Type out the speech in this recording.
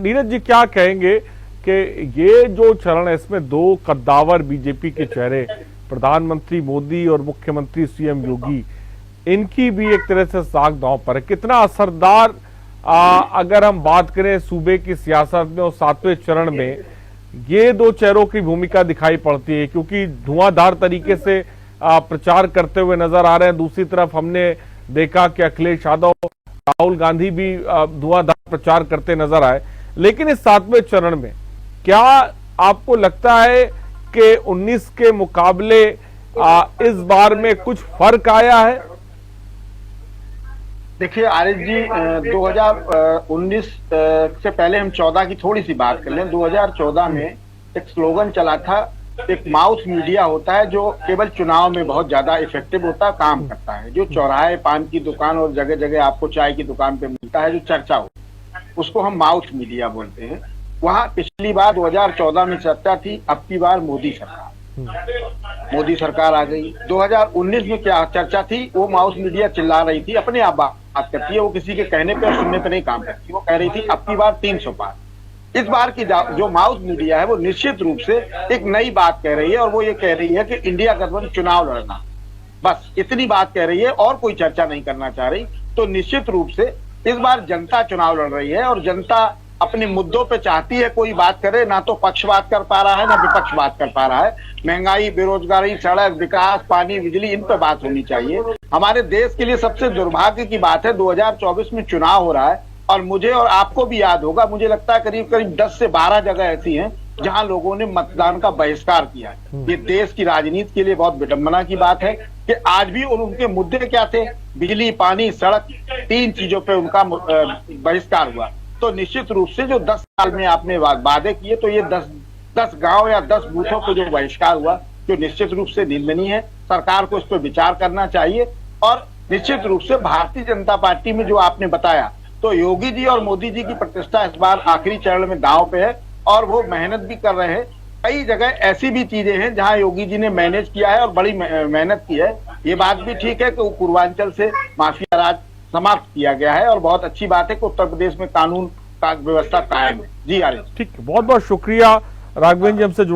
नीरज जी क्या कहेंगे कि ये जो चरण है इसमें दो कद्दावर बीजेपी के चेहरे, प्रधानमंत्री मोदी और मुख्यमंत्री सीएम योगी, इनकी भी एक तरह से साख दांव पर है। कितना असरदार अगर हम बात करें सूबे की सियासत में और 7वें चरण में ये दो चेहरों की भूमिका दिखाई पड़ती है, क्योंकि धुआंधार तरीके से प्रचार करते हुए नजर आ रहे हैं। दूसरी तरफ हमने देखा कि अखिलेश यादव, राहुल गांधी भी धुआंधार प्रचार करते नजर आए। लेकिन इस 7वें चरण में क्या आपको लगता है कि 19 के मुकाबले इस बार में कुछ फर्क आया है? देखिए आरिफ जी, 2019 से पहले हम 14 की थोड़ी सी बात कर लें। 2014 में एक स्लोगन चला था, एक माउथ मीडिया होता है जो केवल चुनाव में बहुत ज्यादा इफेक्टिव होता है, काम करता है, जो चौराहे, पान की दुकान और जगह जगह आपको चाय की दुकान पे मिलता है, जो चर्चा हो, उसको हम माउथ मीडिया बोलते हैं। वहां पिछली बार 2014 में चर्चा थी, अब की बार मोदी सरकार आ गई। 2019 में क्या चर्चा थी, वो माउथ मीडिया चिल्ला रही थी, अपने आप बात करती है, वो किसी के कहने पे और सुनने पे नहीं काम करती। वो कह रही थी अब की बार 300 पार। इस बार की जो माउथ मीडिया है वो निश्चित रूप से एक नई बात कह रही है, और वो ये कह रही है कि इंडिया गठबंधन चुनाव लड़ना, बस इतनी बात कह रही है और कोई चर्चा नहीं करना चाह रही। तो निश्चित रूप से इस बार जनता चुनाव लड़ रही है और जनता अपने मुद्दों पे चाहती है कोई बात करे। ना तो पक्ष बात कर पा रहा है, ना विपक्ष बात कर पा रहा है। महंगाई, बेरोजगारी, सड़क, विकास, पानी, बिजली, इन पे बात होनी चाहिए। हमारे देश के लिए सबसे दुर्भाग्य की बात है 2024 में चुनाव हो रहा है, और मुझे और आपको भी याद होगा, मुझे लगता है करीब करीब 10 से 12 जगह ऐसी हैं जहां लोगों ने मतदान का बहिष्कार किया है। ये देश की राजनीति के लिए बहुत विडंबना की बात है कि आज भी उनके मुद्दे क्या थे, बिजली, पानी, सड़क, 3 चीजों पे उनका बहिष्कार हुआ। तो निश्चित रूप से जो 10 साल में आपने वादे किए, तो ये 10 गांव या 10 बूथों पे जो बहिष्कार हुआ, जो निश्चित रूप से निंदनीय है। सरकार को इस पर विचार करना चाहिए। और निश्चित रूप से भारतीय जनता पार्टी में जो आपने बताया, तो योगी जी और मोदी जी की प्रतिष्ठा इस बार आखिरी चरण में दांव पे है, और वो मेहनत भी कर रहे हैं। कई जगह ऐसी भी चीजें हैं जहां योगी जी ने मैनेज किया है और बड़ी मेहनत की है। ये बात भी ठीक है कि पूर्वांचल से माफिया राज समाप्त किया गया है, और बहुत अच्छी बात है कि उत्तर प्रदेश में कानून का व्यवस्था कायम है। जी आरिफ, ठीक है, बहुत बहुत शुक्रिया राघवेंद्र जी हमसे जुड़